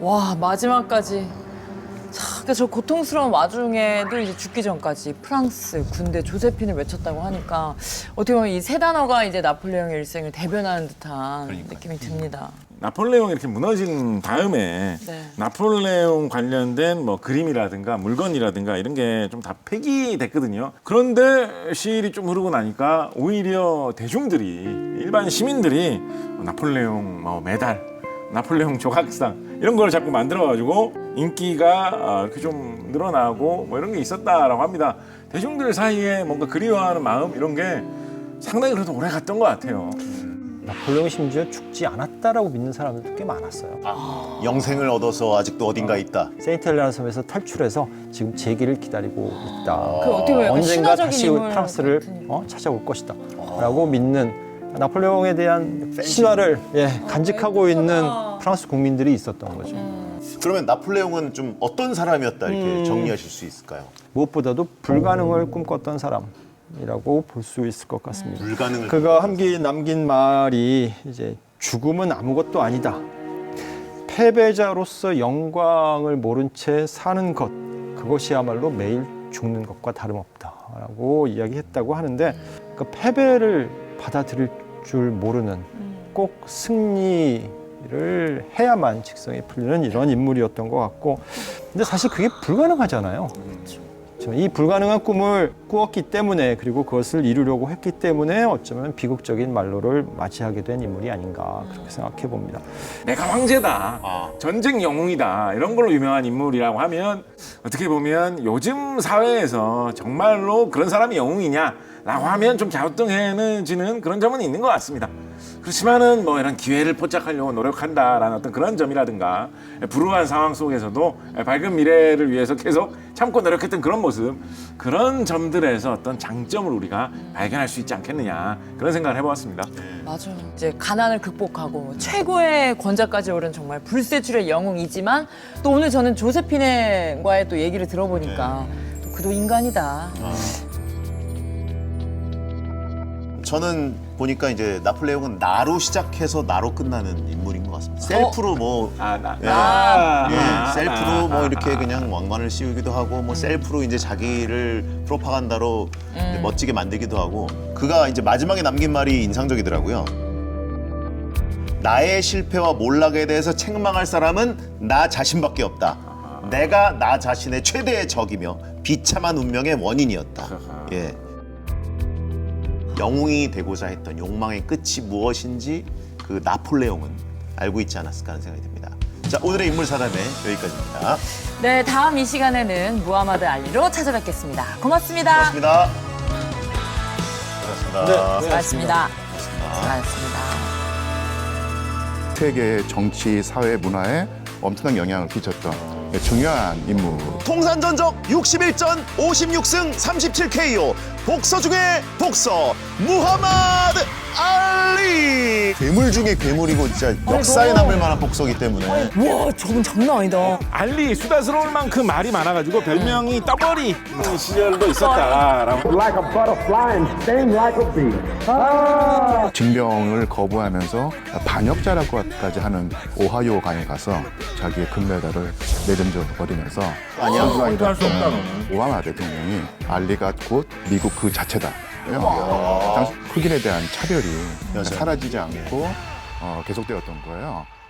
와, 마지막까지. 그러니까 저 고통스러운 와중에도 이제 죽기 전까지 프랑스, 군대, 조세핀을 외쳤다고 하니까 어떻게 보면 이 세 단어가 이제 나폴레옹의 일생을 대변하는 듯한 느낌이 듭니다. 나폴레옹이 이렇게 무너진 다음에 나폴레옹 관련된 뭐 그림이라든가 물건이라든가 이런 게 좀 다 폐기됐거든요. 그런데 시일이 좀 흐르고 나니까 오히려 대중들이, 일반 시민들이 나폴레옹 뭐 메달, 나폴레옹 조각상 이런 걸 자꾸 만들어가지고 인기가 이렇게 좀 늘어나고 뭐 이런 게 있었다라고 합니다. 대중들 사이에 뭔가 그리워하는 마음 이런 게 상당히 그래도 오래 갔던 것 같아요. 나폴레옹이 심지어 죽지 않았다라고 믿는 사람들도 꽤 많았어요. 영생을 얻어서 아직도 어딘가 있다. 세인트 헬레나 섬에서 탈출해서 지금 재기를 기다리고 있다. 그 어떻게 보면 약간 언젠가 신화적인 다시 인물 프랑스를 찾아올 것이다. 라고 믿는 나폴레옹에 대한 신화를 간직하고 있는 프랑스 국민들이 있었던 거죠. 그러면 나폴레옹은 좀 어떤 사람이었다 이렇게 정리하실 수 있을까요? 무엇보다도 불가능을 꿈꿨던 사람이라고 볼 수 있을 것 같습니다. 불가능을 그가 함기 남긴 말이 이제 죽음은 아무것도 아니다. 패배자로서 영광을 모른 채 사는 것, 그것이야말로 매일 죽는 것과 다름없다라고 이야기했다고 하는데, 그 패배를 받아들일 줄 모르는, 꼭 승리를 해야만 직성이 풀리는 이런 인물이었던 것 같고, 근데 사실 그게 불가능하잖아요. 이 불가능한 꿈을 꾸었기 때문에, 그리고 그것을 이루려고 했기 때문에 어쩌면 비극적인 말로를 맞이하게 된 인물이 아닌가 그렇게 생각해 봅니다. 내가 황제다, 전쟁 영웅이다 이런 걸로 유명한 인물이라고 하면 어떻게 보면 요즘 사회에서 정말로 그런 사람이 영웅이냐, 라고 하면 좀 갸우뚱해지는 그런 점은 있는 것 같습니다. 그렇지만은 뭐 이런 기회를 포착하려고 노력한다라는 어떤 그런 점이라든가 불우한 상황 속에서도 밝은 미래를 위해서 계속 참고 노력했던 그런 모습, 그런 점들에서 어떤 장점을 우리가 발견할 수 있지 않겠느냐, 그런 생각을 해보았습니다. 맞아요. 이제 가난을 극복하고 최고의 권자까지 오른 정말 불세출의 영웅이지만 또 오늘 저는 조세피네과의 또 얘기를 들어보니까 또 그도 인간이다. 저는 보니까 이제 나폴레옹은 나로 시작해서 나로 끝나는 인물인 것 같습니다. 셀프로 뭐 셀프로 뭐 이렇게 그냥 왕관을 씌우기도 하고 뭐 셀프로 이제 자기를 프로파간다로 이제 멋지게 만들기도 하고, 그가 이제 마지막에 남긴 말이 인상적이더라고요. 나의 실패와 몰락에 대해서 책망할 사람은 나 자신밖에 없다. 내가 나 자신의 최대의 적이며 비참한 운명의 원인이었다. 예. 영웅이 되고자 했던 욕망의 끝이 무엇인지 그 나폴레옹은 알고 있지 않았을까 하는 생각이 듭니다. 자, 오늘의 인물 사담회 여기까지입니다. 네, 다음 이 시간에는 무하마드 알리로 찾아뵙겠습니다. 고맙습니다. 고맙습니다. 고맙습니다. 수고하셨습니다. 수고하셨습니다. 세계의 정치, 사회, 문화에 엄청난 영향을 끼쳤던 중요한 인물. 통산전적 61전 56승 37KO 복서 중에 복서 무하마드 알리. 괴물 중에 괴물이고 진짜 역사에 남을 만한 복서기 때문에. 와, 저건 장난 아니다. 알리 수다스러울 만큼 말이 많아가지고 별명이 떠버리 시절도 있었다라고. 징병을 거부하면서 반역자라고까지 하는 오하이오 강에 가서 자기의 금메달을 내던져버리면서 아니야, 아무도 할 수 없다. 오바마 대통령이 알리가 곧 미국 그 자체다. 당시 흑인에 대한 차별이 사라지지 않고 계속되었던 거예요.